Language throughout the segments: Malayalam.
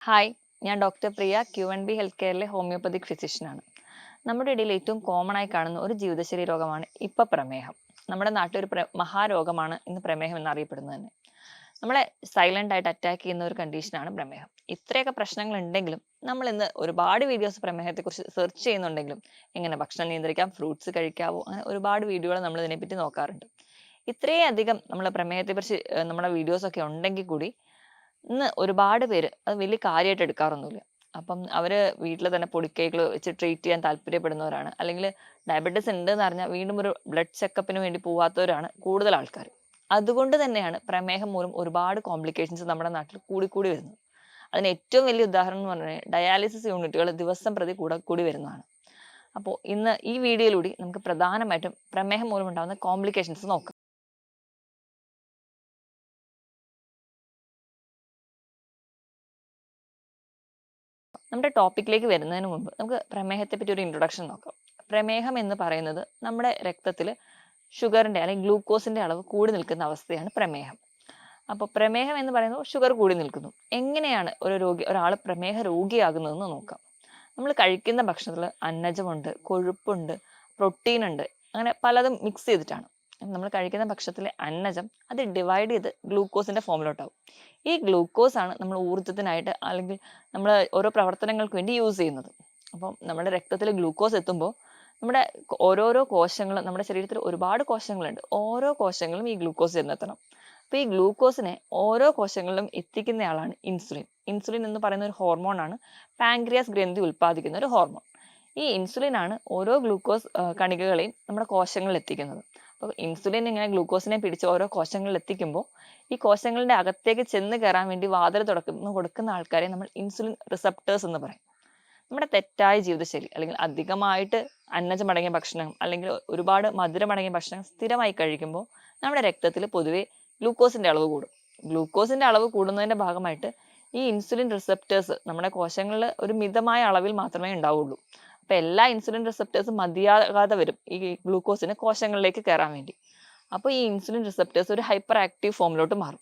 ഹായ്, ഞാൻ ഡോക്ടർ പ്രിയ Q&B ഹെൽത്ത് കെയറിലെ ഹോമിയോപ്പതിക് ഫിസിഷ്യനാണ്. നമ്മുടെ ഇടയിൽ ഏറ്റവും കോമൺ ആയി കാണുന്ന ഒരു ജീവിതശൈലി രോഗമാണ് ഇപ്പൊ പ്രമേഹം. നമ്മുടെ നാട്ടിൽ ഒരു മഹാരോഗമാണ് ഇന്ന് പ്രമേഹം എന്നറിയപ്പെടുന്നത് തന്നെ. നമ്മളെ സൈലന്റ് ആയിട്ട് അറ്റാക്ക് ചെയ്യുന്ന ഒരു കണ്ടീഷനാണ് പ്രമേഹം. ഇത്രയൊക്കെ പ്രശ്നങ്ങൾ ഉണ്ടെങ്കിലും നമ്മൾ ഇന്ന് ഒരുപാട് വീഡിയോസ് പ്രമേഹത്തെക്കുറിച്ച് സെർച്ച് ചെയ്യുന്നുണ്ടെങ്കിലും എങ്ങനെ ഭക്ഷണം നിയന്ത്രിക്കാം, ഫ്രൂട്ട്സ് കഴിക്കാവോ, അങ്ങനെ ഒരുപാട് വീഡിയോകൾ നമ്മൾ ഇതിനെപ്പറ്റി നോക്കാറുണ്ട്. ഇത്രയും അധികം നമ്മൾ പ്രമേഹത്തെക്കുറിച്ച് നമ്മുടെ വീഡിയോസ് ഒക്കെ ഉണ്ടെങ്കിൽ കൂടി ഇന്ന് ഒരുപാട് പേര് അത് വലിയ കാര്യമായിട്ട് എടുക്കാറൊന്നുമില്ല. അപ്പം അവര് വീട്ടിൽ തന്നെ പൊടിക്കൈകൾ വെച്ച് ട്രീറ്റ് ചെയ്യാൻ താല്പര്യപ്പെടുന്നവരാണ്. അല്ലെങ്കിൽ ഡയബറ്റീസ് ഉണ്ടെന്ന് അറിഞ്ഞാൽ വീണ്ടും ഒരു ബ്ലഡ് ചെക്കപ്പിന് വേണ്ടി പോവാത്തവരാണ് കൂടുതൽ ആൾക്കാർ. അതുകൊണ്ട് തന്നെയാണ് പ്രമേഹം മൂലം ഒരുപാട് കോംപ്ലിക്കേഷൻസ് നമ്മുടെ നാട്ടിൽ കൂടിക്കൂടി വരുന്നത്. അതിന് ഏറ്റവും വലിയ ഉദാഹരണം എന്ന് പറഞ്ഞാൽ ഡയാലിസിസ് യൂണിറ്റുകൾ ദിവസം പ്രതി കൂടി വരുന്നതാണ്. അപ്പോൾ ഇന്ന് ഈ വീഡിയോയിലൂടെ നമുക്ക് പ്രധാനമായിട്ടും പ്രമേഹം മൂലം ഉണ്ടാകുന്ന കോംപ്ലിക്കേഷൻസ് നോക്കാം. നമ്മുടെ ടോപ്പിക്കിലേക്ക് വരുന്നതിന് മുമ്പ് നമുക്ക് പ്രമേഹത്തെ പറ്റി ഒരു ഇൻട്രൊഡക്ഷൻ നോക്കാം. പ്രമേഹം എന്ന് പറയുന്നത് നമ്മുടെ രക്തത്തിൽ ഷുഗറിന്റെ അല്ലെങ്കിൽ ഗ്ലൂക്കോസിന്റെ അളവ് കൂടി നിൽക്കുന്ന അവസ്ഥയാണ് പ്രമേഹം. അപ്പോൾ പ്രമേഹം എന്ന് പറയുന്നത് ഷുഗർ കൂടി നിൽക്കുന്നു. എങ്ങനെയാണ് ഒരാൾ പ്രമേഹ രോഗിയാകുന്നതെന്ന് നോക്കാം. നമ്മൾ കഴിക്കുന്ന ഭക്ഷണത്തിൽ അന്നജമുണ്ട്, കൊഴുപ്പുണ്ട്, പ്രോട്ടീൻ ഉണ്ട്, അങ്ങനെ പലതും മിക്സ് ചെയ്തിട്ടാണ്. നമ്മൾ കഴിക്കുന്ന ഭക്ഷണത്തിലെ അന്നജം അത് ഡിവൈഡ് ചെയ്ത് ഗ്ലൂക്കോസിന്റെ ഫോമിലോട്ടാവും. ഈ ഗ്ലൂക്കോസ് ആണ് നമ്മൾ ഊർജ്ജത്തിനായിട്ട് അല്ലെങ്കിൽ നമ്മൾ ഓരോ പ്രവർത്തനങ്ങൾക്ക് വേണ്ടി യൂസ് ചെയ്യുന്നത്. അപ്പം നമ്മുടെ രക്തത്തിൽ ഗ്ലൂക്കോസ് എത്തുമ്പോൾ നമ്മുടെ ഓരോരോ കോശങ്ങളും, നമ്മുടെ ശരീരത്തിൽ ഒരുപാട് കോശങ്ങളുണ്ട്, ഓരോ കോശങ്ങളും ഈ ഗ്ലൂക്കോസ് ചെന്നെത്തണം. അപ്പൊ ഈ ഗ്ലൂക്കോസിനെ ഓരോ കോശങ്ങളിലും എത്തിക്കുന്നയാളാണ് ഇൻസുലിൻ. ഇൻസുലിൻ എന്ന് പറയുന്ന ഒരു ഹോർമോൺ ആണ്, പാൻക്രിയാസ് ഗ്രന്ഥി ഉൽപ്പാദിക്കുന്ന ഒരു ഹോർമോൺ. ഈ ഇൻസുലിൻ ആണ് ഓരോ ഗ്ലൂക്കോസ് കണികകളെയും നമ്മുടെ കോശങ്ങളിൽ എത്തിക്കുന്നത്. അപ്പോൾ ഇൻസുലിൻ ഇങ്ങനെ ഗ്ലൂക്കോസിനെ പിടിച്ച് ഓരോ കോശങ്ങളിൽ എത്തിക്കുമ്പോൾ ഈ കോശങ്ങളുടെ അകത്തേക്ക് ചെന്ന് കയറാൻ വേണ്ടി വാതിൽ കൊടുക്കുന്ന ആൾക്കാരെ നമ്മൾ ഇൻസുലിൻ റിസപ്റ്റേഴ്സ് എന്ന് പറയും. നമ്മുടെ തെറ്റായ ജീവിതശൈലി അല്ലെങ്കിൽ അധികമായിട്ട് അന്നജമടങ്ങിയ ഭക്ഷണം അല്ലെങ്കിൽ ഒരുപാട് മധുരമടങ്ങിയ ഭക്ഷണം സ്ഥിരമായി കഴിക്കുമ്പോൾ നമ്മുടെ രക്തത്തിൽ പൊതുവെ ഗ്ലൂക്കോസിന്റെ അളവ് കൂടും. ഗ്ലൂക്കോസിന്റെ അളവ് കൂടുന്നതിന്റെ ഭാഗമായിട്ട് ഈ ഇൻസുലിൻ റിസപ്റ്റേഴ്സ് നമ്മുടെ കോശങ്ങളിൽ ഒരു മിതമായ അളവിൽ മാത്രമേ ഉണ്ടാവുള്ളൂ. അപ്പൊ എല്ലാ ഇൻസുലിൻ റിസപ്റ്റേഴ്സും മതിയാകാതെ വരും ഈ ഗ്ലൂക്കോസിന് കോശങ്ങളിലേക്ക് കയറാൻ വേണ്ടി. അപ്പോൾ ഈ ഇൻസുലിൻ റിസപ്റ്റേഴ്സ് ഒരു ഹൈപ്പർ ആക്റ്റീവ് ഫോമിലോട്ട് മാറും.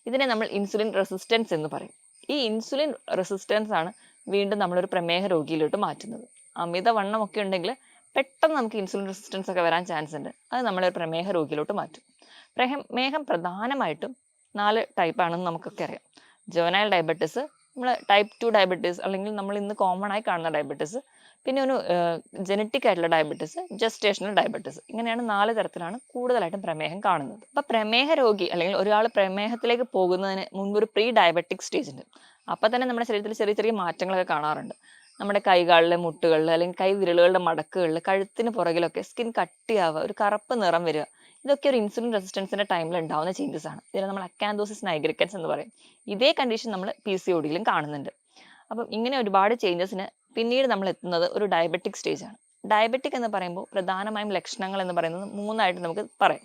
ഇതിനെ നമ്മൾ ഇൻസുലിൻ റെസിസ്റ്റൻസ് എന്ന് പറയും. ഈ ഇൻസുലിൻ റെസിസ്റ്റൻസ് ആണ് വീണ്ടും നമ്മളൊരു പ്രമേഹ രോഗിയിലോട്ട് മാറ്റുന്നത്. അമിതവണ്ണം ഒക്കെ ഉണ്ടെങ്കിൽ പെട്ടെന്ന് നമുക്ക് ഇൻസുലിൻ റെസിസ്റ്റൻസ് ഒക്കെ വരാൻ ചാൻസ് ഉണ്ട്. അത് നമ്മളെ ഒരു പ്രമേഹ രോഗിയിലോട്ട് മാറ്റും. പ്രമേഹം പ്രധാനമായിട്ടും 4 ടൈപ്പ് ആണെന്ന് നമുക്കൊക്കെ അറിയാം. ജുവനൈൽ ഡയബറ്റിസ്, നമ്മൾ ടൈപ്പ് 2 ഡയബറ്റീസ് അല്ലെങ്കിൽ നമ്മൾ ഇന്ന് കോമൺ ആയി കാണുന്ന ഡയബറ്റിസ്, പിന്നെ ഒരു ജനറ്റിക് ആയിട്ടുള്ള ഡയബറ്റിസ്, ജസ്റ്റേഷണൽ ഡയബറ്റിസ്. ഇങ്ങനെയാണ് 4 തരത്തിലാണ് കൂടുതലായിട്ടും പ്രമേഹം കാണുന്നത്. അപ്പൊ പ്രമേഹ രോഗി അല്ലെങ്കിൽ ഒരാൾ പ്രമേഹത്തിലേക്ക് പോകുന്നതിന് മുൻപ് ഒരു പ്രീ ഡയബറ്റിക് സ്റ്റേജ് ഉണ്ട്. അപ്പൊ തന്നെ നമ്മുടെ ശരീരത്തിൽ ചെറിയ ചെറിയ മാറ്റങ്ങളൊക്കെ കാണാറുണ്ട്. നമ്മുടെ കൈകളിലെ മുട്ടുകളിൽ അല്ലെങ്കിൽ കൈ വിരലുകളുടെ മടക്കുകളിൽ, കഴുത്തിന് പുറകിലൊക്കെ സ്കിൻ കട്ടിയാവുക, ഒരു കറുപ്പ് നിറം വരിക, ഇതൊക്കെ ഒരു ഇൻസുലിൻ റെസിസ്റ്റൻസിന്റെ ടൈമിൽ ഉണ്ടാവുന്ന ചേഞ്ചസ് ആണ്. ഇതിനെ നമ്മൾ അക്കാന്തോസിസ് നൈഗ്രിക്കൻസ് എന്ന് പറയും. ഇതേ കണ്ടീഷൻ നമ്മൾ PCOD യിലും കാണുന്നുണ്ട്. അപ്പം ഇങ്ങനെ ഒരുപാട് ചേഞ്ചസിന് പിന്നീട് നമ്മൾ എത്തുന്നത് ഒരു ഡയബറ്റിക് സ്റ്റേജ് ആണ്. ഡയബറ്റിക് എന്ന് പറയുമ്പോൾ പ്രധാനമായും ലക്ഷണങ്ങൾ എന്ന് പറയുന്നത് 3 നമുക്ക് പറയാം.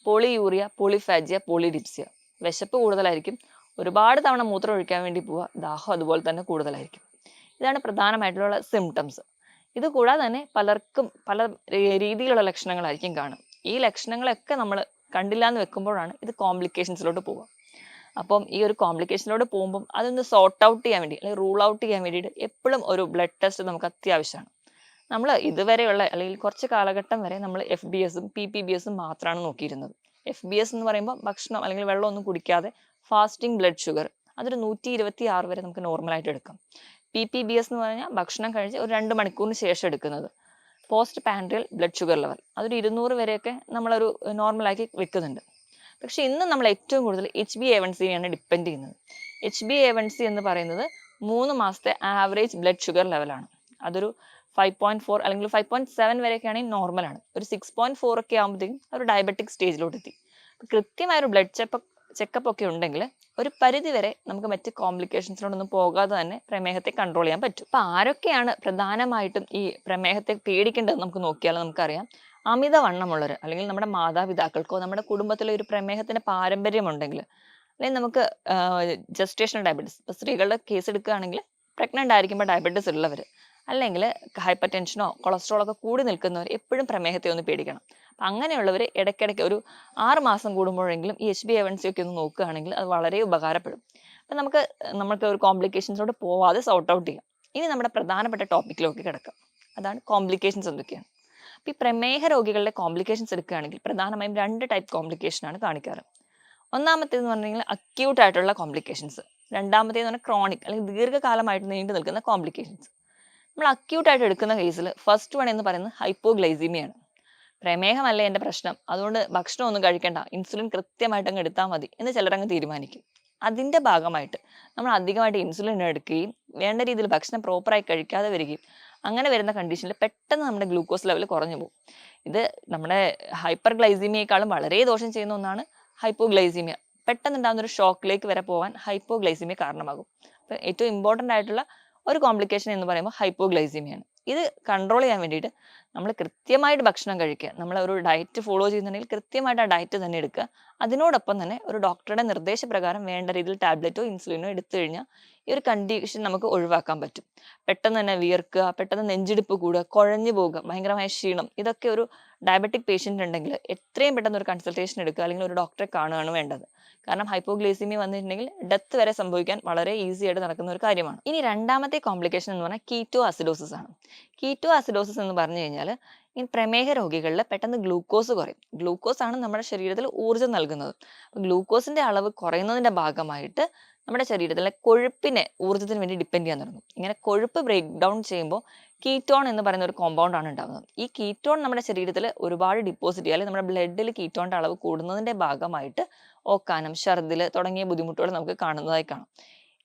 Polyuria, polyphagia, polydipsia. വിശപ്പ് കൂടുതലായിരിക്കും, ഒരുപാട് തവണ മൂത്രം ഒഴിക്കാൻ വേണ്ടി പോവുക, ദാഹം അതുപോലെ തന്നെ കൂടുതലായിരിക്കും. ഇതാണ് പ്രധാനമായിട്ടുള്ള സിംറ്റംസ്. ഇത് കൂടാതെ തന്നെ പലർക്കും പല രീതിയിലുള്ള ലക്ഷണങ്ങളായിരിക്കും കാണും. ഈ ലക്ഷണങ്ങളൊക്കെ നമ്മൾ കണ്ടില്ല എന്ന് വെക്കുമ്പോഴാണ് ഇത് കോംപ്ലിക്കേഷൻസിലോട്ട് പോവുക. അപ്പം ഈ ഒരു കോംപ്ലിക്കേഷനിലോട്ട് പോകുമ്പോൾ അതൊന്ന് സോർട്ട് ഔട്ട് ചെയ്യാൻ വേണ്ടി അല്ലെങ്കിൽ റൂൾ ഔട്ട് ചെയ്യാൻ വേണ്ടിയിട്ട് എപ്പോഴും ഒരു ബ്ലഡ് ടെസ്റ്റ് നമുക്ക് അത്യാവശ്യമാണ്. നമ്മൾ ഇതുവരെയുള്ള അല്ലെങ്കിൽ കുറച്ച് കാലഘട്ടം വരെ നമ്മൾ FBSഉം PPBSഉം മാത്രമാണ് നോക്കിയിരുന്നത്. FBS എന്ന് പറയുമ്പോൾ ഭക്ഷണം അല്ലെങ്കിൽ വെള്ളം ഒന്നും കുടിക്കാതെ ഫാസ്റ്റിംഗ് ബ്ലഡ് ഷുഗർ, അതൊരു 126 വരെ നമുക്ക് നോർമലായിട്ട് എടുക്കാം. PPBS എന്ന് പറഞ്ഞാൽ ഭക്ഷണം കഴിച്ച് ഒരു 2 മണിക്കൂറിന് ശേഷം എടുക്കുന്നത്. പോസ്റ്റ് പാൻട്രിയൽ ബ്ലഡ് ഷുഗർ ലെവൽ അതൊരു 200 വരെയൊക്കെ നമ്മളൊരു നോർമലാക്കി വെക്കുന്നുണ്ട്. പക്ഷെ ഇന്ന് നമ്മൾ ഏറ്റവും കൂടുതൽ HbA1c ഡിപ്പെൻഡ് ചെയ്യുന്നത്. HbA1c എന്ന് പറയുന്നത് 3 മാസത്തെ ആവറേജ് ബ്ലഡ് ഷുഗർ ലെവലാണ്. അതൊരു 5.4 അല്ലെങ്കിൽ 5.7 വരെയൊക്കെയാണെങ്കിൽ നോർമലാണ്. ഒരു 6.4 ഒക്കെ ആകുമ്പോഴത്തേക്കും ഒരു ഡയബറ്റിക് സ്റ്റേജിലോട്ട് എത്തി. കൃത്യമായ ഒരു ബ്ലഡ് ചെക്കപ്പ് ഒക്കെ ഉണ്ടെങ്കിൽ ഒരു പരിധി വരെ നമുക്ക് മറ്റ് കോംപ്ലിക്കേഷൻസിലോട്ടൊന്നും പോകാതെ തന്നെ പ്രമേഹത്തെ കൺട്രോൾ ചെയ്യാൻ പറ്റും. അപ്പൊ ആരൊക്കെയാണ് പ്രധാനമായിട്ടും ഈ പ്രമേഹത്തെ പേടിക്കേണ്ടത് നമുക്ക് നോക്കിയാൽ നമുക്കറിയാം. അമിതവണ്ണമുള്ളവർ അല്ലെങ്കിൽ നമ്മുടെ മാതാപിതാക്കൾക്കോ നമ്മുടെ കുടുംബത്തിലെ ഒരു പ്രമേഹത്തിന്റെ പാരമ്പര്യം ഉണ്ടെങ്കിൽ, അല്ലെങ്കിൽ നമുക്ക് ജസ്റ്റേഷണൽ ഡയബറ്റീസ്, ഇപ്പൊ സ്ത്രീകളുടെ കേസ് എടുക്കുകയാണെങ്കിൽ പ്രഗ്നന്റ് ആയിരിക്കുമ്പോൾ ഡയബറ്റീസ് ഉള്ളവർ, അല്ലെങ്കിൽ ഹൈപ്പർ ടെൻഷനോ കൊളസ്ട്രോളോ ഒക്കെ കൂടി നിൽക്കുന്നവർ എപ്പോഴും പ്രമേഹത്തെ ഒന്ന് പേടിക്കണം. അപ്പം അങ്ങനെയുള്ളവർ ഇടയ്ക്കിടയ്ക്ക് ഒരു 6 മാസം കൂടുമ്പോഴെങ്കിലും ഈ HbA1c ഒക്കെ ഒന്ന് നോക്കുകയാണെങ്കിൽ അത് വളരെ ഉപകാരപ്പെടും. അപ്പം നമുക്ക് ഒരു കോംപ്ലിക്കേഷൻസോട് പോവാതെ സോർട്ട് ഔട്ട് ചെയ്യാം. ഇനി നമ്മുടെ പ്രധാനപ്പെട്ട ടോപ്പിക്കിലേക്ക് കിടക്കാം. അതാണ് കോംപ്ലിക്കേഷൻസ് എന്തൊക്കെയാണ്. അപ്പം ഈ പ്രമേഹ രോഗികളുടെ കോംപ്ലിക്കേഷൻസ് എടുക്കുകയാണെങ്കിൽ പ്രധാനമായും 2 ടൈപ്പ് കോംപ്ലിക്കേഷനാണ് കാണിക്കാറ്. ഒന്നാമത്തേതെന്ന് പറഞ്ഞു കഴിഞ്ഞാൽ അക്യൂട്ട് ആയിട്ടുള്ള കോംപ്ലിക്കേഷൻസ്. രണ്ടാമത്തേന്ന് പറഞ്ഞാൽ ക്രോണിക് അല്ലെങ്കിൽ ദീർഘകാലമായിട്ട് നീണ്ടു നിൽക്കുന്ന കോംപ്ലിക്കേഷൻസ്. നമ്മൾ അക്യൂട്ട് ആയിട്ട് എടുക്കുന്ന കേസിൽ ഫസ്റ്റ് വൺ എന്ന് പറയുന്നത് ഹൈപ്പോഗ്ലൈസീമിയാണ്. പ്രമേഹമല്ല എൻ്റെ പ്രശ്നം, അതുകൊണ്ട് ഭക്ഷണം ഒന്നും കഴിക്കണ്ട, ഇൻസുലിൻ കൃത്യമായിട്ട് അങ്ങ് എടുത്താൽ മതി എന്ന് ചിലരങ്ങ് തീരുമാനിക്കും. അതിൻ്റെ ഭാഗമായിട്ട് നമ്മൾ അധികമായിട്ട് ഇൻസുലിൻ എടുക്കുകയും വേണ്ട രീതിയിൽ ഭക്ഷണം പ്രോപ്പറായി കഴിക്കാതെ വരികയും അങ്ങനെ വരുന്ന കണ്ടീഷനിൽ പെട്ടെന്ന് നമ്മുടെ ഗ്ലൂക്കോസ് ലെവൽ കുറഞ്ഞു പോകും. ഇത് നമ്മുടെ ഹൈപ്പർ ഗ്ലൈസീമിയേക്കാളും വളരെ ദോഷം ചെയ്യുന്ന ഒന്നാണ് ഹൈപ്പോഗ്ലൈസീമിയ. പെട്ടെന്നുണ്ടാകുന്ന ഒരു ഷോക്കിലേക്ക് വരെ പോകാൻ ഹൈപ്പോഗ്ലൈസീമിയ കാരണമാകും. അപ്പം ഏറ്റവും ഇമ്പോർട്ടൻ്റ് ആയിട്ടുള്ള ഒരു കോംപ്ലിക്കേഷൻ എന്ന് പറയുമ്പോൾ ഹൈപ്പോഗ്ലൈസീമിയാണ്. ഇത് കൺട്രോൾ ചെയ്യാൻ വേണ്ടിയിട്ട് നമ്മൾ കൃത്യമായിട്ട് ഭക്ഷണം കഴിക്കുക. നമ്മൾ ഒരു ഡയറ്റ് ഫോളോ ചെയ്യുന്നുണ്ടെങ്കിൽ കൃത്യമായിട്ട് ആ ഡയറ്റ് തന്നെ എടുക്കുക. അതിനോടൊപ്പം തന്നെ ഒരു ഡോക്ടറുടെ നിർദ്ദേശപ്രകാരം വേണ്ട രീതിയിൽ ടാബ്ലറ്റോ ഇൻസുലിനോ എടുത്തു കഴിഞ്ഞാൽ ഈ ഒരു കണ്ടീഷൻ നമുക്ക് ഒഴിവാക്കാൻ പറ്റും. പെട്ടെന്ന് തന്നെ വിയർക്കുക, പെട്ടെന്ന് നെഞ്ചിടിപ്പ് കൂടുക, കുഴഞ്ഞു പോകുക, ഭയങ്കരമായ ക്ഷീണം, ഇതൊക്കെ ഒരു ഡയബറ്റിക് പേഷ്യൻ്റ് ഉണ്ടെങ്കിൽ എത്രയും പെട്ടെന്ന് ഒരു കൺസൾട്ടേഷൻ എടുക്കുക, അല്ലെങ്കിൽ ഒരു ഡോക്ടറെ കാണുകയാണ് വേണ്ടത്. കാരണം ഹൈപ്പോഗ്ലൈസീമിയ വന്നിട്ടുണ്ടെങ്കിൽ ഡെത്ത് വരെ സംഭവിക്കാൻ വളരെ ഈസി ആയിട്ട് നടക്കുന്ന ഒരു കാര്യമാണ്. ഇനി രണ്ടാമത്തെ കോംപ്ലിക്കേഷൻ എന്ന് പറഞ്ഞാൽ കീറ്റോ അസിഡോസിസ് ആണ്. കീറ്റോ അസിഡോസിസ് എന്ന് പറഞ്ഞു കഴിഞ്ഞാൽ ഈ പ്രമേഹ രോഗികളിൽ പെട്ടെന്ന് ഗ്ലൂക്കോസ് കുറയും. ഗ്ലൂക്കോസ് ആണ് നമ്മുടെ ശരീരത്തിൽ ഊർജ്ജം നൽകുന്നത്. ഗ്ലൂക്കോസിന്റെ അളവ് കുറയുന്നതിന്റെ ഭാഗമായിട്ട് നമ്മുടെ ശരീരത്തിലെ കൊഴുപ്പിനെ ഊർജ്ജത്തിന് വേണ്ടി ഡിപ്പെൻഡ് ചെയ്യാൻ തുടങ്ങും. ഇങ്ങനെ കൊഴുപ്പ് ബ്രേക്ക് ഡൗൺ ചെയ്യുമ്പോൾ കീറ്റോൺ എന്ന് പറയുന്ന ഒരു കോമ്പൗണ്ട് ആണ് ഉണ്ടാകുന്നത്. ഈ കീറ്റോൺ നമ്മുടെ ശരീരത്തിൽ ഒരുപാട് ഡിപ്പോസിറ്റ് ചെയ്യുക, അല്ലെങ്കിൽ നമ്മുടെ ബ്ലഡിൽ കീറ്റോണിന്റെ അളവ് കൂടുന്നതിന്റെ ഭാഗമായിട്ട് ഓക്കാനം, ഛർദിൽ തുടങ്ങിയ ബുദ്ധിമുട്ടുകൾ നമുക്ക് കാണുന്നതായി കാണാം.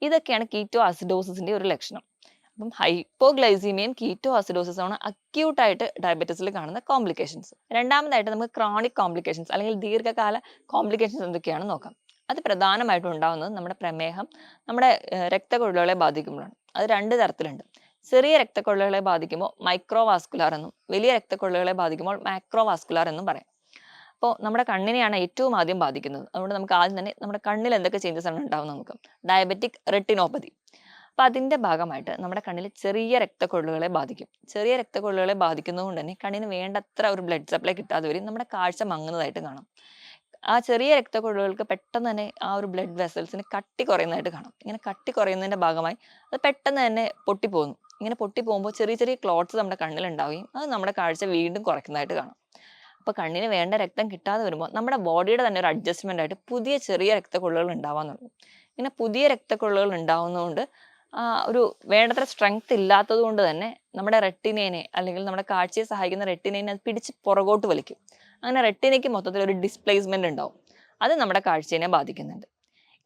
ഇതൊക്കെയാണ് കീറ്റോ അസിഡോസിന്റെ ഒരു ലക്ഷണം. അപ്പം ഹൈപ്പോഗ്ലൈസീമിയയും കീറ്റോ അസിഡോസിസും ആണ് അക്യൂട്ടായിട്ട് ഡയബറ്റീസിൽ കാണുന്ന കോംപ്ലിക്കേഷൻസ്. രണ്ടാമതായിട്ട് നമുക്ക് ക്രോണിക് കോംപ്ലിക്കേഷൻസ് അല്ലെങ്കിൽ ദീർഘകാല കോംപ്ലിക്കേഷൻസ് എന്തൊക്കെയാണെന്ന് നോക്കാം. അത് പ്രധാനമായിട്ടും ഉണ്ടാകുന്നത് നമ്മുടെ പ്രമേഹം നമ്മുടെ രക്തക്കൊഴലുകളെ ബാധിക്കുമ്പോഴാണ്. അത് 2 തരത്തിലുണ്ട്. ചെറിയ രക്തക്കൊഴലുകളെ ബാധിക്കുമ്പോൾ മൈക്രോവാസ്കുലാർ എന്നും വലിയ രക്തക്കൊഴലുകളെ ബാധിക്കുമ്പോൾ മാക്രോവാസ്കുലാർ എന്നും പറയും. അപ്പോൾ നമ്മുടെ കണ്ണിനെയാണ് ഏറ്റവും ആദ്യം ബാധിക്കുന്നത്. അതുകൊണ്ട് നമുക്ക് ആദ്യം തന്നെ നമ്മുടെ കണ്ണിൽ എന്തൊക്കെ ചേഞ്ചസ് ആണ് ഉണ്ടാവുന്നത് നോക്കാം. Diabetic retinopathy. അപ്പം അതിൻ്റെ ഭാഗമായിട്ട് നമ്മുടെ കണ്ണിൽ ചെറിയ രക്തക്കൊഴലുകളെ ബാധിക്കും. ചെറിയ രക്തക്കൊഴലുകളെ ബാധിക്കുന്നതുകൊണ്ട് തന്നെ കണ്ണിന് വേണ്ടത്ര ഒരു ബ്ലഡ് സപ്ലൈ കിട്ടാതെ വരും നമ്മുടെ കാഴ്ച മങ്ങുന്നതായിട്ട് കാണാം. ആ ചെറിയ രക്തക്കൊഴലുകൾക്ക് പെട്ടെന്ന് തന്നെ ആ ഒരു ബ്ലഡ് വെസൽസിന് കട്ടി കുറയുന്നതായിട്ട് കാണാം. ഇങ്ങനെ കട്ടി കുറയുന്നതിൻ്റെ ഭാഗമായി അത് പെട്ടെന്ന് തന്നെ പൊട്ടിപ്പോകുന്നു. ഇങ്ങനെ പൊട്ടിപ്പോകുമ്പോൾ ചെറിയ ചെറിയ ക്ലോട്ട്സ് നമ്മുടെ കണ്ണിൽ ഉണ്ടാവുകയും അത് നമ്മുടെ കാഴ്ച വീണ്ടും കുറയ്ക്കുന്നതായിട്ട് കാണാം. അപ്പോൾ കണ്ണിന് വേണ്ട രക്തം കിട്ടാതെ വരുമ്പോൾ നമ്മുടെ ബോഡിയുടെ തന്നെ ഒരു അഡ്ജസ്റ്റ്മെൻ്റ് ആയിട്ട് പുതിയ ചെറിയ രക്തക്കൊഴലുകൾ ഉണ്ടാവാൻ തുടങ്ങും. ഇങ്ങനെ പുതിയ രക്തക്കൊഴലുകൾ ഉണ്ടാവുന്നതുകൊണ്ട് ഒരു വേണ്ടത്ര സ്ട്രെങ്ത് ഇല്ലാത്തത് കൊണ്ട് തന്നെ നമ്മുടെ റെട്ടിനേനെ അല്ലെങ്കിൽ നമ്മുടെ കാഴ്ചയെ സഹായിക്കുന്ന റെട്ടിനേനെ അത് പിടിച്ച് പുറകോട്ട് വലിക്കും. അങ്ങനെ റെട്ടിനയ്ക്ക് മൊത്തത്തിൽ ഒരു ഡിസ്പ്ലേസ്മെന്റ് ഉണ്ടാവും. അത് നമ്മുടെ കാഴ്ചയെ ബാധിക്കുന്നുണ്ട്.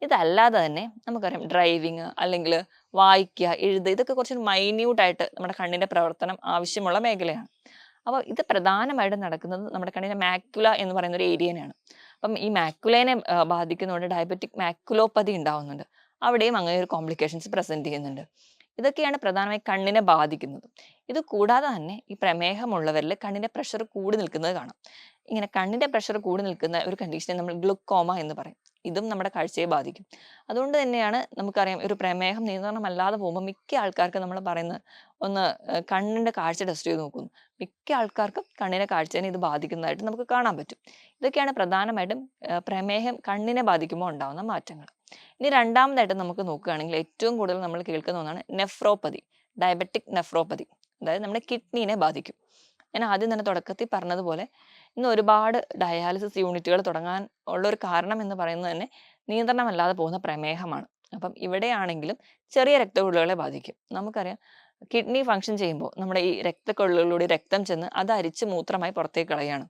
ഇതല്ലാതെ തന്നെ നമുക്കറിയാം ഡ്രൈവിങ് അല്ലെങ്കിൽ വായിക്കുക, എഴുതുക, ഇതൊക്കെ കുറച്ച് മൈന്യൂട്ടായിട്ട് നമ്മുടെ കണ്ണിന്റെ പ്രവർത്തനം ആവശ്യമുള്ള മേഖലയാണ്. അപ്പോൾ ഇത് പ്രധാനമായിട്ടും നടക്കുന്നത് നമ്മുടെ കണ്ണിന്റെ മാക്യുല എന്ന് പറയുന്ന ഒരു ഏരിയനാണ്. അപ്പം ഈ മാക്യുലേനെ ബാധിക്കുന്നതുകൊണ്ട് ഡയബറ്റിക് മാക്യുലോപ്പതി ഉണ്ടാവുന്നുണ്ട്. അവിടെയും അങ്ങനെ ഒരു കോംപ്ലിക്കേഷൻസ് പ്രസന്റ് ചെയ്യുന്നുണ്ട്. ഇതൊക്കെയാണ് പ്രധാനമായി കണ്ണിനെ ബാധിക്കുന്നത്. ഇത് കൂടാതെ തന്നെ ഈ പ്രമേഹമുള്ളവരിൽ കണ്ണിന്റെ പ്രഷർ കൂടി നിൽക്കുന്നത് കാണാം. ഇങ്ങനെ കണ്ണിന്റെ പ്രഷർ കൂടി നിൽക്കുന്ന ഒരു കണ്ടീഷനെ നമ്മൾ ഗ്ലുക്കോമ എന്ന് പറയും. ഇതും നമ്മുടെ കാഴ്ചയെ ബാധിക്കും. അതുകൊണ്ട് തന്നെയാണ് നമുക്കറിയാം ഒരു പ്രമേഹം നിയന്ത്രണമല്ലാതെ പോകുമ്പോൾ മിക്ക ആൾക്കാർക്കും നമ്മൾ പറയുന്നത് ഒന്ന് കണ്ണിന്റെ കാഴ്ച ടെസ്റ്റ് ചെയ്ത് നോക്കുന്നു. മിക്ക ആൾക്കാർക്കും കണ്ണിന്റെ കാഴ്ചയെ ഇത് ബാധിക്കുന്നതായിട്ട് നമുക്ക് കാണാൻ പറ്റും. ഇതൊക്കെയാണ് പ്രധാനമായിട്ടും പ്രമേഹം കണ്ണിനെ ബാധിക്കുമ്പോൾ ഉണ്ടാകുന്ന മാറ്റങ്ങൾ. ഇനി രണ്ടാമതായിട്ട് നമുക്ക് നോക്കുകയാണെങ്കിൽ ഏറ്റവും കൂടുതൽ നമ്മൾ കേൾക്കുന്ന ഒന്നാണ് നെഫ്രോപ്പതി, ഡയബറ്റിക് നെഫ്രോപ്പതി. അതായത് നമ്മുടെ കിഡ്നീനെ ബാധിക്കും. ഞാൻ ആദ്യം തന്നെ തുടക്കത്തിൽ പറഞ്ഞതുപോലെ ഇന്ന് ഒരുപാട് ഡയാലിസിസ് യൂണിറ്റുകൾ തുടങ്ങാൻ ഉള്ള ഒരു കാരണം എന്ന് പറയുന്നത് തന്നെ നിയന്ത്രണമല്ലാതെ പോകുന്ന പ്രമേഹമാണ്. അപ്പം ഇവിടെയാണെങ്കിലും ചെറിയ രക്തക്കൊഴലുകളെ ബാധിക്കും. നമുക്കറിയാം കിഡ്നി ഫങ്ഷൻ ചെയ്യുമ്പോൾ നമ്മുടെ ഈ രക്തക്കൊഴലുകളിലൂടെ രക്തം ചെന്ന് അത് അരിച്ച് മൂത്രമായി പുറത്തേക്ക് കളയാണ്.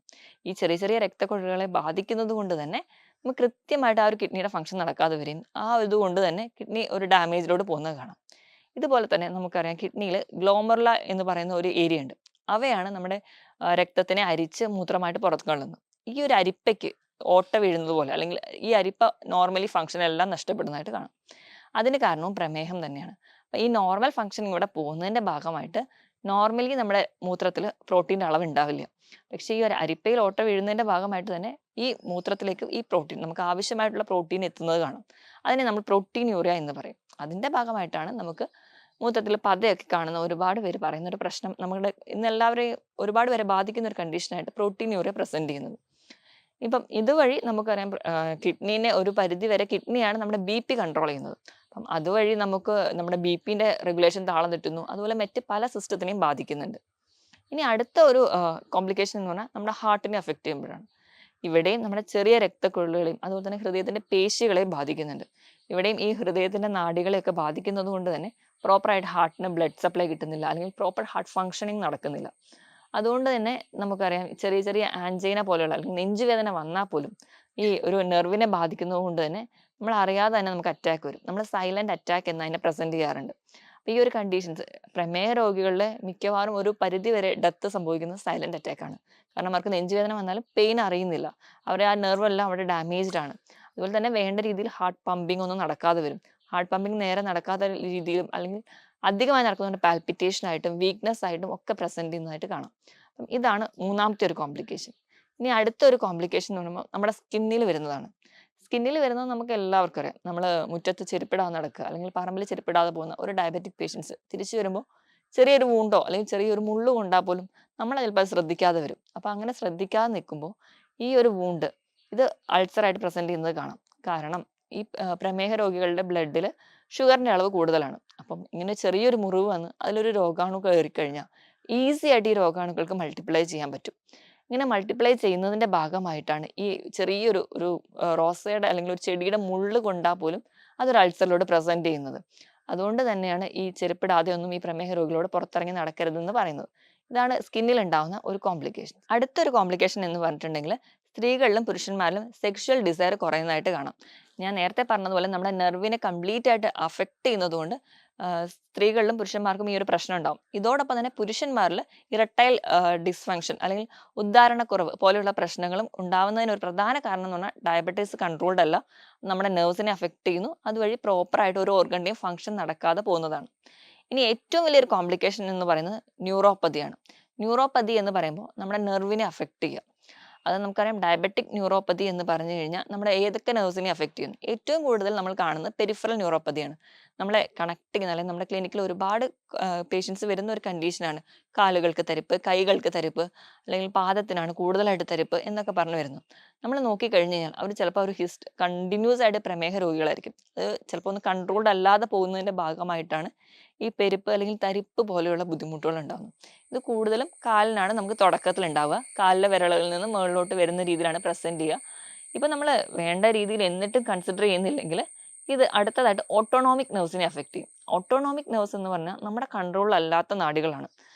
ഈ ചെറിയ ചെറിയ രക്തക്കൊഴലുകളെ ബാധിക്കുന്നത് കൊണ്ട് തന്നെ നമുക്ക് കൃത്യമായിട്ട് ആ ഒരു കിഡ്നിയുടെ ഫങ്ഷൻ നടക്കാതെ വരും. ആ ഇതുകൊണ്ട് തന്നെ കിഡ്നി ഒരു ഡാമേജിലോട്ട് പോകുന്നത് കാണാം. ഇതുപോലെ തന്നെ നമുക്കറിയാം കിഡ്നിയിൽ ഗ്ലോമറുല എന്ന് പറയുന്ന ഒരു ഏരിയ ഉണ്ട്. അവയാണ് നമ്മുടെ രക്തത്തിനെ അരിച്ച് മൂത്രമായിട്ട് പുറത്ത് കളയുന്നത്. ഈ ഒരു അരിപ്പയ്ക്ക് ഓട്ട വീഴുന്നത് പോലെ അല്ലെങ്കിൽ ഈ അരിപ്പ നോർമലി ഫങ്ഷൻ എല്ലാം നഷ്ടപ്പെടുന്നതായിട്ട് കാണാം. അതിന് കാരണവും പ്രമേഹം തന്നെയാണ്. അപ്പം ഈ നോർമൽ ഫങ്ഷൻ ഇവിടെ പോകുന്നതിൻ്റെ ഭാഗമായിട്ട് നോർമലി നമ്മുടെ മൂത്രത്തിൽ പ്രോട്ടീൻ്റെ അളവ് ഉണ്ടാവില്ല. പക്ഷേ ഈ ഒരു അരിപ്പയിൽ ഓട്ട വീഴുന്നതിൻ്റെ ഭാഗമായിട്ട് തന്നെ ഈ മൂത്രത്തിലേക്ക് ഈ പ്രോട്ടീൻ നമുക്ക് ആവശ്യമായിട്ടുള്ള പ്രോട്ടീൻ എത്തുന്നത് കാണും. അതിനെ നമ്മൾ പ്രോട്ടീൻ യൂറിയ എന്ന് പറയും. അതിൻ്റെ ഭാഗമായിട്ടാണ് നമുക്ക് മൂത്രത്തിൽ പതയൊക്കെ കാണുന്ന ഒരുപാട് പേര് പറയുന്ന ഒരു പ്രശ്നം നമ്മുടെ ഇന്ന് എല്ലാവരെയും ഒരുപാട് പേരെ ബാധിക്കുന്ന ഒരു കണ്ടീഷനായിട്ട് പ്രോട്ടീൻ യൂറിയ പ്രസന്റ് ചെയ്യുന്നത്. ഇപ്പം ഇതുവഴി നമുക്കറിയാം കിഡ്നീനെ ഒരു പരിധി വരെ കിഡ്നിയാണ് നമ്മുടെ BP കൺട്രോൾ ചെയ്യുന്നത്. അപ്പം അതുവഴി നമുക്ക് നമ്മുടെ BPന്റെ റെഗുലേഷൻ താളം തെറ്റുന്നു. അതുപോലെ മറ്റ് പല സിസ്റ്റത്തിനെയും ബാധിക്കുന്നുണ്ട്. ഇനി അടുത്ത ഒരു കോംപ്ലിക്കേഷൻ എന്ന് പറഞ്ഞാൽ നമ്മുടെ ഹാർട്ടിനെ അഫക്റ്റ് ചെയ്യുമ്പോഴാണ്. ഇവിടെയും നമ്മുടെ ചെറിയ രക്തക്കുഴലുകളെയും അതുപോലെ തന്നെ ഹൃദയത്തിന്റെ പേശികളെയും ബാധിക്കുന്നുണ്ട്. ഇവിടെയും ഈ ഹൃദയത്തിന്റെ നാഡികളെയൊക്കെ ബാധിക്കുന്നത് കൊണ്ട് തന്നെ പ്രോപ്പറായിട്ട് ഹാർട്ടിന് ബ്ലഡ് സപ്ലൈ കിട്ടുന്നില്ല, അല്ലെങ്കിൽ പ്രോപ്പർ ഹാർട്ട് ഫങ്ഷനിങ് നടക്കുന്നില്ല. അതുകൊണ്ട് തന്നെ നമുക്കറിയാം ചെറിയ ചെറിയ ആൻജൈന പോലെയുള്ള അല്ലെങ്കിൽ നെഞ്ചുവേദന വന്നാൽ പോലും ഈ ഒരു നെർവിനെ ബാധിക്കുന്നത് കൊണ്ട് തന്നെ നമ്മൾ അറിയാതെ തന്നെ നമുക്ക് അറ്റാക്ക് വരും. നമ്മൾ സൈലന്റ് അറ്റാക്ക് എന്ന് അതിനെ പ്രസന്റ് ചെയ്യാറുണ്ട്. അപ്പൊ ഈ ഒരു കണ്ടീഷൻസ് പ്രമേഹ രോഗികളുടെ മിക്കവാറും ഒരു പരിധി വരെ ഡെത്ത് സംഭവിക്കുന്നത് സൈലന്റ് അറ്റാക്ക് ആണ്. കാരണം അവർക്ക് നെഞ്ചുവേദന വന്നാലും പെയിൻ അറിയുന്നില്ല. അവരുടെ ആ നെർവ് എല്ലാം അവിടെ ഡാമേജ്ഡ് ആണ്. അതുപോലെ തന്നെ വേണ്ട രീതിയിൽ ഹാർട്ട് പമ്പിംഗ് ഒന്നും നടക്കാതെ വരും. ഹാർട്ട് പമ്പിംഗ് നേരെ നടക്കാത്ത രീതിയിലും അല്ലെങ്കിൽ അധികമായി നടക്കുന്നതുകൊണ്ട് പാൽപിറ്റേഷൻ ആയിട്ടും വീക്ക്നെസ് ആയിട്ടും ഒക്കെ പ്രസന്റ് ചെയ്യുന്നതായിട്ട് കാണാം. അപ്പം ഇതാണ് മൂന്നാമത്തെ ഒരു കോംപ്ലിക്കേഷൻ. ഇനി അടുത്ത ഒരു കോംപ്ലിക്കേഷൻ എന്ന് പറയുമ്പോൾ നമ്മുടെ സ്കിന്നിൽ വരുന്നതാണ്. സ്കിന്നിൽ വരുന്നത് നമുക്ക് എല്ലാവർക്കും അറിയാം. നമ്മൾ മുറ്റത്ത് ചെരുപ്പിടാതെ നടക്കുക അല്ലെങ്കിൽ പറമ്പിൽ ചെരുപ്പിടാതെ പോകുന്ന ഒരു ഡയബറ്റിക് പേഷ്യൻസ് തിരിച്ചു വരുമ്പോൾ ചെറിയൊരു വൂണ്ടോ അല്ലെങ്കിൽ ചെറിയൊരു മുള്ളു കൊണ്ടാൽ പോലും നമ്മൾ ചിലപ്പോൾ ശ്രദ്ധിക്കാതെ വരും. അപ്പൊ അങ്ങനെ ശ്രദ്ധിക്കാതെ നിൽക്കുമ്പോൾ ഈ ഒരു വൂണ്ട് ഇത് അൾസറായിട്ട് പ്രസന്റ് ചെയ്യുന്നത് കാണാം. കാരണം ഈ പ്രമേഹ രോഗികളുടെ ബ്ലഡിൽ ഷുഗറിന്റെ അളവ് കൂടുതലാണ്. അപ്പം ഇങ്ങനെ ചെറിയൊരു മുറിവ് വന്ന് അതിലൊരു രോഗാണു കയറിക്കഴിഞ്ഞാൽ ഈസി ആയിട്ട് ഈ രോഗാണുക്കൾക്ക് മൾട്ടിപ്ലൈ ചെയ്യാൻ പറ്റും. ഇങ്ങനെ മൾട്ടിപ്ലൈ ചെയ്യുന്നതിന്റെ ഭാഗമായിട്ടാണ് ഈ ചെറിയൊരു ഒരു റോസയുടെ അല്ലെങ്കിൽ ഒരു ചെടിയുടെ മുള്ള് കൊണ്ടാൽ പോലും അതൊരു അൾസറിലൂടെ പ്രസന്റ് ചെയ്യുന്നത്. അതുകൊണ്ട് തന്നെയാണ് ഈ ചെരുപ്പിടാതെ ഒന്നും ഈ പ്രമേഹ രോഗികളോട് പുറത്തിറങ്ങി നടക്കരുതെന്ന് പറയുന്നത്. ഇതാണ് സ്കിന്നിൽ ഉണ്ടാവുന്ന ഒരു കോംപ്ലിക്കേഷൻ. അടുത്തൊരു കോംപ്ലിക്കേഷൻ എന്ന് പറഞ്ഞിട്ടുണ്ടെങ്കിൽ സ്ത്രീകളിലും പുരുഷന്മാരിലും സെക്ഷൽ ഡിസയർ കുറയുന്നതായിട്ട് കാണാം. ഞാൻ നേരത്തെ പറഞ്ഞതുപോലെ നമ്മുടെ നെർവിനെ കംപ്ലീറ്റ് ആയിട്ട് അഫക്റ്റ് ചെയ്യുന്നത് കൊണ്ട് സ്ത്രീകളിലും പുരുഷന്മാർക്കും ഈ ഒരു പ്രശ്നം ഉണ്ടാവും. ഇതോടൊപ്പം തന്നെ പുരുഷന്മാരിൽ ഇറട്ടൈൽ ഡിസ്ഫങ്ഷൻ അല്ലെങ്കിൽ ഉദ്ധാരണക്കുറവ് പോലെയുള്ള പ്രശ്നങ്ങളും ഉണ്ടാവുന്നതിന് ഒരു പ്രധാന കാരണം എന്ന് പറഞ്ഞാൽ ഡയബറ്റീസ് കൺട്രോൾഡ് അല്ല, നമ്മുടെ നെർവ്സിനെ അഫക്റ്റ് ചെയ്യുന്നു. അതുവഴി പ്രോപ്പറായിട്ട് ഒരു ഓർഗന്റെയും ഫങ്ഷൻ നടക്കാതെ പോകുന്നതാണ്. ഇനി ഏറ്റവും വലിയൊരു കോംപ്ലിക്കേഷൻ എന്ന് പറയുന്നത് ന്യൂറോപ്പതിയാണ്. ന്യൂറോപ്പതി എന്ന് പറയുമ്പോൾ നമ്മുടെ നെർവിനെ അഫക്റ്റ് ചെയ്യുക. അത് നമുക്കറിയാം ഡയബറ്റിക് ന്യൂറോപ്പതി എന്ന് പറഞ്ഞു കഴിഞ്ഞാൽ നമ്മുടെ ഏതൊക്കെ നെർവ്സിനെ അഫക്റ്റ് ചെയ്യുന്നു. ഏറ്റവും കൂടുതൽ നമ്മൾ കാണുന്നത് പെരിഫറൽ ന്യൂറോപ്പതിയാണ്. നമ്മളെ കണക്ട് ചെയ്യുന്ന അല്ലെങ്കിൽ നമ്മുടെ ക്ലിനിക്കിൽ ഒരുപാട് പേഷ്യൻസ് വരുന്ന ഒരു കണ്ടീഷനാണ്. കാലുകൾക്ക് തരിപ്പ്, കൈകൾക്ക് തരിപ്പ്, അല്ലെങ്കിൽ പാദത്തിനാണ് കൂടുതലായിട്ട് തരിപ്പ് എന്നൊക്കെ പറഞ്ഞു വരുന്നു. നമ്മൾ നോക്കിക്കഴിഞ്ഞ് കഴിഞ്ഞാൽ അവർ ചിലപ്പോൾ ഒരു കണ്ടിന്യൂസ് ആയിട്ട് പ്രമേഹ രോഗികളായിരിക്കും. അത് ചിലപ്പോൾ ഒന്ന് കൺട്രോൾഡ് അല്ലാതെ പോകുന്നതിന്റെ ഭാഗമായിട്ടാണ് ഈ പെരുപ്പ് അല്ലെങ്കിൽ തരിപ്പ് പോലെയുള്ള ബുദ്ധിമുട്ടുകൾ ഉണ്ടാകുന്നത്. ഇത് കൂടുതലും കാലിനാണ് നമുക്ക് തുടക്കത്തിൽ ഉണ്ടാവുക. കാലിലെ വിരലുകളിൽ നിന്ന് മുകളിലോട്ട് വരുന്ന രീതിയിലാണ് പ്രസന്റ് ചെയ്യുക. ഇപ്പൊ നമ്മൾ വേണ്ട രീതിയിൽ എന്നിട്ടും കൺസിഡർ ചെയ്യുന്നില്ലെങ്കിൽ ഇത് അടുത്തതായിട്ട് ഓട്ടോണോമിക് നെർവ്സിനെ അഫക്റ്റ് ചെയ്യും. ഓട്ടോണോമിക് നെർവ്സ് എന്ന് പറഞ്ഞാൽ നമ്മുടെ കൺട്രോളിൽ അല്ലാത്ത നാഡികളാണ്.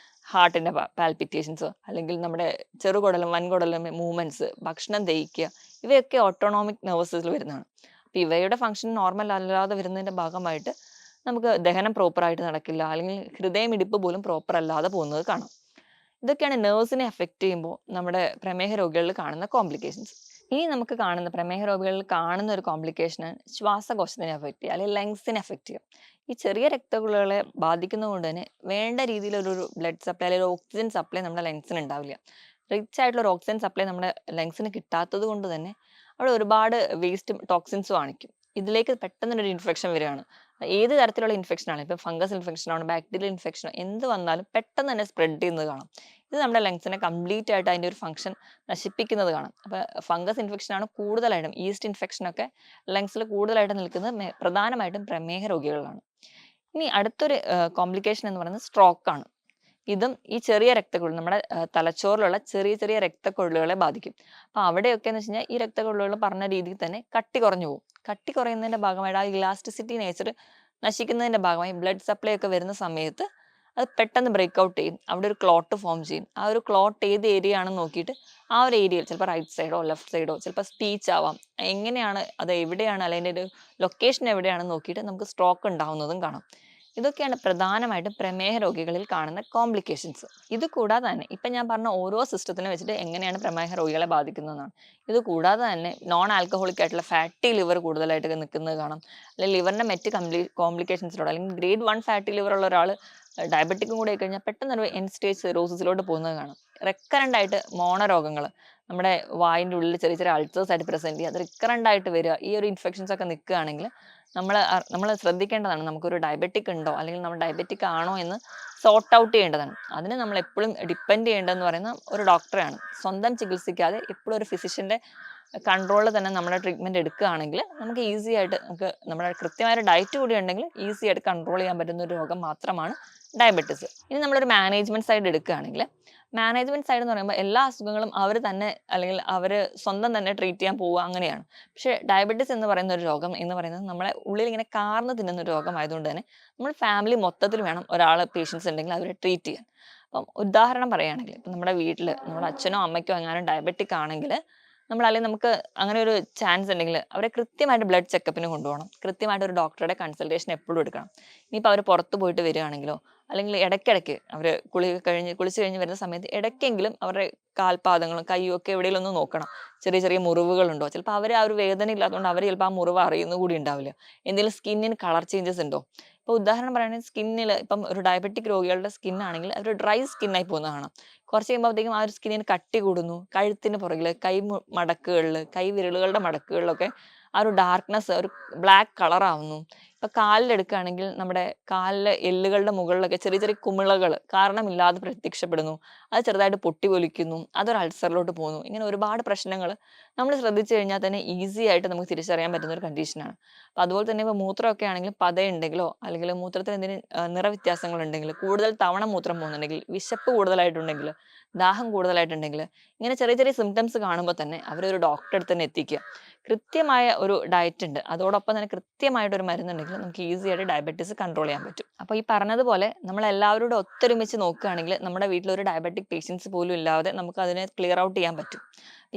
ഹാർട്ടിന്റെ പാൽപിറ്റേഷൻസ് അല്ലെങ്കിൽ നമ്മുടെ ചെറുകുടലും വൻകുടലും മൂവ്മെന്റ്സ്, ഭക്ഷണം ദഹിക്കുക, ഇവയൊക്കെ ഓട്ടോണോമിക് നെർവ്സിൽ വരുന്നതാണ്. അപ്പൊ ഇവയുടെ ഫംഗ്ഷൻ നോർമൽ അല്ലാതെ വരുന്നതിന്റെ ഭാഗമായിട്ട് നമുക്ക് ദഹനം പ്രോപ്പർ ആയിട്ട് നടക്കില്ല, അല്ലെങ്കിൽ ഹൃദയമിടിപ്പ് പോലും പ്രോപ്പർ അല്ലാതെ പോകുന്നത് കാണാം. ഇതൊക്കെയാണ് നെർവ്സിനെ അഫക്റ്റ് ചെയ്യുമ്പോൾ നമ്മുടെ പ്രമേഹ രോഗികളിൽ കാണുന്ന കോംപ്ലിക്കേഷൻസ്. ഇനി നമുക്ക് കാണുന്ന പ്രമേഹ രോഗികളിൽ കാണുന്ന ഒരു കോംപ്ലിക്കേഷനാണ് ശ്വാസകോശത്തിനെ അഫക്റ്റ് ചെയ്യുക അല്ലെങ്കിൽ ലങ്സിനെ അഫക്റ്റ് ചെയ്യുക. ഈ ചെറിയ രക്തക്കുഴലുകളെ ബാധിക്കുന്നതുകൊണ്ട് തന്നെ വേണ്ട രീതിയിലൊരു ബ്ലഡ് സപ്ലൈ അല്ലെങ്കിൽ ഓക്സിജൻ സപ്ലൈ നമ്മുടെ ലങ്സിന് ഉണ്ടാവില്ല. റിച്ച് ആയിട്ടുള്ള ഒരു ഓക്സിജൻ സപ്ലൈ നമ്മുടെ ലങ്സിന് കിട്ടാത്തത് കൊണ്ട് തന്നെ അവിടെ ഒരുപാട് വേസ്റ്റും ടോക്സിൻസും കാണിക്കും. ഇതിലേക്ക് പെട്ടെന്നൊരു ഇൻഫെക്ഷൻ വരികയാണ്. ഏത് തരത്തിലുള്ള ഇൻഫെക്ഷൻ ആണ്, ഇപ്പൊ ഫംഗസ് ഇൻഫെക്ഷൻ ആണ്, ബാക്ടീരിയൽ ഇൻഫെക്ഷൻ, എന്ത് വന്നാലും പെട്ടെന്ന് തന്നെ സ്പ്രെഡ് ചെയ്യുന്നത് കാണാം. ഇത് നമ്മുടെ ലങ്സിനെ കംപ്ലീറ്റ് ആയിട്ട് അതിന്റെ ഒരു ഫംഗ്ഷൻ നശിപ്പിക്കുന്നത് കാണാം. അപ്പൊ ഫംഗസ് ഇൻഫെക്ഷൻ ആണ് കൂടുതലായിട്ടും, ഈസ്റ്റ് ഇൻഫെക്ഷൻ ഒക്കെ ലങ്സിൽ കൂടുതലായിട്ട് നിൽക്കുന്നത് പ്രധാനമായിട്ടും പ്രമേഹ രോഗികളിലാണ്. ഇനി അടുത്തൊരു കോംപ്ലിക്കേഷൻ എന്ന് പറയുന്നത് സ്ട്രോക്ക് ആണ്. ഇതും ഈ ചെറിയ രക്തക്കുഴൽ നമ്മുടെ തലച്ചോറിലുള്ള ചെറിയ ചെറിയ രക്തക്കുഴലുകളെ ബാധിക്കും. അപ്പൊ അവിടെയൊക്കെ എന്ന് വെച്ച് കഴിഞ്ഞാൽ ഈ രക്തക്കുഴലുകൾ പറഞ്ഞ രീതിയിൽ തന്നെ കട്ടി കുറഞ്ഞു പോകും. കട്ടി കുറയുന്നതിന്റെ ഭാഗമായിട്ട് ആ ഇലാസ്റ്റിസിറ്റി നേച്ചർ നശിക്കുന്നതിന്റെ ഭാഗമായി ബ്ലഡ് സപ്ലൈ ഒക്കെ വരുന്ന സമയത്ത് അത് പെട്ടെന്ന് ബ്രേക്ക് ഔട്ട് ചെയ്യും. അവിടെ ഒരു ക്ലോട്ട് ഫോം ചെയ്യും. ആ ഒരു ക്ലോട്ട് ഏത് ഏരിയ ആണെന്ന് നോക്കിയിട്ട് ആ ഒരു ഏരിയയിൽ ചിലപ്പോൾ റൈറ്റ് സൈഡോ ലെഫ്റ്റ് സൈഡോ ചിലപ്പോൾ സ്പീച്ച് ആവാം, എങ്ങനെയാണ് അത് എവിടെയാണ് അല്ലെങ്കിൽ ഒരു ലൊക്കേഷൻ എവിടെയാണെന്ന് നോക്കിയിട്ട് നമുക്ക് സ്ട്രോക്ക് ഉണ്ടാവുന്നതും കാണാം. ഇതൊക്കെയാണ് പ്രധാനമായിട്ടും പ്രമേഹ രോഗികളിൽ കാണുന്ന കോംപ്ലിക്കേഷൻസ്. ഇത് കൂടാതെ തന്നെ ഇപ്പൊ ഞാൻ പറഞ്ഞ ഓരോ സിസ്റ്റത്തിനെ വെച്ചിട്ട് എങ്ങനെയാണ് പ്രമേഹ രോഗികളെ ബാധിക്കുന്നതെന്നാണ്. ഇത് കൂടാതെ തന്നെ നോൺ ആൽക്കഹോളിക് ആയിട്ടുള്ള ഫാറ്റി ലിവർ കൂടുതലായിട്ട് നിൽക്കുന്നത് കാണാം. അല്ലെങ്കിൽ ലിവറിന്റെ മറ്റ് കോംപ്ലിക്കേഷൻസിലൂടെ അല്ലെങ്കിൽ ഗ്രേഡ് 1 ഫാറ്റി ലിവർ ഉള്ള ഒരാൾ ഡയബറ്റിക്കും കൂടി ആയി കഴിഞ്ഞാൽ പെട്ടെന്ന് ഒരു എൻ സ്റ്റേജ് സിറോസിസിലോട്ട് പോകുന്നത് കാണാം. റെക്കറന്റ് ആയിട്ട് മോണരോഗങ്ങൾ നമ്മുടെ വായിന്റെ ഉള്ളിൽ ചെറിയ ചെറിയ അൾസേഴ്സ് ആയിട്ട് പ്രസന്റ് ചെയ്യുക, അത് റിക്കറന്റ് ആയിട്ട് വരിക, ഈ ഒരു ഇൻഫെക്ഷൻസ് ഒക്കെ നിൽക്കുകയാണെങ്കിൽ നമ്മൾ ശ്രദ്ധിക്കേണ്ടതാണ്. നമുക്കൊരു ഡയബറ്റിക് ഉണ്ടോ അല്ലെങ്കിൽ നമ്മൾ ഡയബറ്റിക് ആണോ എന്ന് സോർട്ട് ഔട്ട് ചെയ്യേണ്ടതാണ്. അതിന് നമ്മൾ എപ്പോഴും ഡിപ്പെൻഡ് ചെയ്യേണ്ടതെന്ന് പറയുന്ന ഒരു ഡോക്ടറെയാണ്. സ്വന്തം ചികിത്സിക്കാതെ എപ്പോഴും ഒരു ഫിസിഷ്യന്റെ കൺട്രോളിൽ തന്നെ നമ്മുടെ ട്രീറ്റ്മെൻറ്റ് എടുക്കുകയാണെങ്കിൽ നമുക്ക് ഈസി ആയിട്ട് നമുക്ക് നമ്മുടെ കൃത്യമായ ഡയറ്റ് കൂടി ഉണ്ടെങ്കിൽ ഈസി ആയിട്ട് കൺട്രോൾ ചെയ്യാൻ പറ്റുന്ന ഒരു രോഗം മാത്രമാണ് ഡയബറ്റിസ്. ഇനി നമ്മളൊരു മാനേജ്മെൻറ്റ് സൈഡ് എടുക്കുകയാണെങ്കിൽ മാനേജ്മെൻറ്റ് സൈഡ് എന്ന് പറയുമ്പോൾ എല്ലാ അസുഖങ്ങളും അവർ തന്നെ അല്ലെങ്കിൽ അവർ സ്വന്തം തന്നെ ട്രീറ്റ് ചെയ്യാൻ പോവുക അങ്ങനെയാണ്. പക്ഷേ ഡയബറ്റിസ് എന്ന് പറയുന്ന ഒരു രോഗം എന്ന് പറയുന്നത് നമ്മളെ ഉള്ളിൽ ഇങ്ങനെ കാർന്ന് തിന്നുന്ന ഒരു രോഗമായതുകൊണ്ട് തന്നെ നമ്മൾ ഫാമിലി മൊത്തത്തിൽ വേണം ഒരാൾ പേഷ്യൻസ് ഉണ്ടെങ്കിൽ അവരെ ട്രീറ്റ് ചെയ്യാൻ. അപ്പം ഉദാഹരണം പറയുകയാണെങ്കിൽ ഇപ്പം നമ്മുടെ വീട്ടിൽ നമ്മുടെ അച്ഛനോ അമ്മയ്ക്കോ എങ്ങാനും ഡയബറ്റിക് ആണെങ്കിൽ അല്ലെങ്കിൽ നമുക്ക് അങ്ങനെ ഒരു ചാൻസ് ഉണ്ടെങ്കിൽ അവരെ കൃത്യമായിട്ട് ബ്ലഡ് ചെക്കപ്പിന് കൊണ്ടുപോകണം. കൃത്യമായിട്ട് ഒരു ഡോക്ടറുടെ കൺസൾട്ടേഷൻ എപ്പോഴും എടുക്കണം. ഇനിയിപ്പോൾ അവർ പുറത്ത് പോയിട്ട് വരികയാണെങ്കിലോ അല്ലെങ്കിൽ ഇടയ്ക്കിടയ്ക്ക് അവർ കുളിച്ച് കഴിഞ്ഞ് വരുന്ന സമയത്ത് ഇടയ്ക്കെങ്കിലും അവരുടെ കാൽപാദങ്ങളും കയ്യും ഒക്കെ എവിടെയെങ്കിലും ഒന്ന് നോക്കണം. ചെറിയ ചെറിയ മുറിവുകളുണ്ടോ? ചിലപ്പോൾ അവർ ആ ഒരു വേദന ഇല്ലാത്തതുകൊണ്ട് അവർ ചിലപ്പോൾ ആ മുറിവ് അറിയുന്ന കൂടി ഉണ്ടാവില്ല. എന്തെങ്കിലും സ്കിന്നിന് കളർ ചേഞ്ചസ് ഉണ്ടോ? ഇപ്പോൾ ഉദാഹരണം പറയുകയാണെങ്കിൽ സ്കിന്നിൽ ഇപ്പം ഒരു ഡയബറ്റിക് രോഗികളുടെ സ്കിന്നാണെങ്കിൽ അവർ ഡ്രൈ സ്കിന്നായി പോകുന്നത് കാണാം. കുറച്ച് കഴിയുമ്പോഴത്തേക്കും ആ ഒരു സ്കിന്നിന് കട്ടി കൂടുന്നു. കഴുത്തിന് പുറകിൽ മടക്കുകളിൽ കൈവിരലുകളുടെ മടക്കുകളിലൊക്കെ ആ ഒരു ഡാർക്ക്നെസ് ഒരു ബ്ലാക്ക് കളർ ആവുന്നു. ഇപ്പൊ കാലിലെടുക്കുകയാണെങ്കിൽ നമ്മുടെ കാലിലെ എല്ലുകളുടെ മുകളിലൊക്കെ ചെറിയ ചെറിയ കുമിളകൾ കാരണമില്ലാതെ പ്രത്യക്ഷപ്പെടുന്നു. അത് ചെറുതായിട്ട് പൊട്ടിപ്പൊലിക്കുന്നു. അതൊരു അൾസറിലോട്ട് പോകുന്നു. ഇങ്ങനെ ഒരുപാട് പ്രശ്നങ്ങൾ നമ്മൾ ശ്രദ്ധിച്ചു കഴിഞ്ഞാൽ തന്നെ ഈസി ആയിട്ട് നമുക്ക് തിരിച്ചറിയാൻ പറ്റുന്ന ഒരു കണ്ടീഷനാണ്. അപ്പൊ അതുപോലെ തന്നെ ഇപ്പൊ മൂത്രമൊക്കെ ആണെങ്കിൽ പതയുണ്ടെങ്കിലോ അല്ലെങ്കിൽ മൂത്രത്തിന് എന്തെങ്കിലും നിറവ്യത്യാസങ്ങൾ ഉണ്ടെങ്കിൽ കൂടുതൽ തവണ മൂത്രം പോകുന്നുണ്ടെങ്കിൽ വിശപ്പ് കൂടുതലായിട്ടുണ്ടെങ്കിൽ ദാഹം കൂടുതലായിട്ടുണ്ടെങ്കിൽ ഇങ്ങനെ ചെറിയ ചെറിയ സിംറ്റംസ് കാണുമ്പോൾ തന്നെ അവരൊരു ഡോക്ടറെ അടുത്ത് തന്നെ എത്തിക്കുക. കൃത്യമായ ഒരു ഡയറ്റ് ഉണ്ട്, അതോടൊപ്പം തന്നെ കൃത്യമായിട്ട് ഒരു മരുന്നുണ്ടെങ്കിൽ നമുക്ക് ഈസി ആയിട്ട് ഡയബറ്റീസ് കൺട്രോൾ ചെയ്യാൻ പറ്റും. അപ്പോൾ ഈ പറഞ്ഞതുപോലെ നമ്മൾ എല്ലാവരോടും ഒത്തൊരുമിച്ച് നോക്കുകയാണെങ്കിൽ നമ്മുടെ വീട്ടിൽ ഒരു ഡയബറ്റിക് പേഷ്യൻസ് പോലും ഇല്ലാതെ നമുക്ക് അതിനെ ക്ലിയർ ഔട്ട് ചെയ്യാൻ പറ്റും.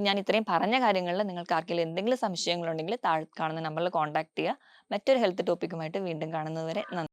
ഞാൻ ഇത്രയും പറഞ്ഞ കാര്യങ്ങളിൽ നിങ്ങൾക്ക് ആർക്കെങ്കിലും എന്തെങ്കിലും സംശയങ്ങളുണ്ടെങ്കിൽ താഴെ കാണുന്ന നമ്പറിൽ കോൺടാക്ട് ചെയ്യുക. മറ്റൊരു ഹെൽത്ത് ടോപ്പിക്കുമായിട്ട് വീണ്ടും കാണുന്നതുവരെ നന്ദി.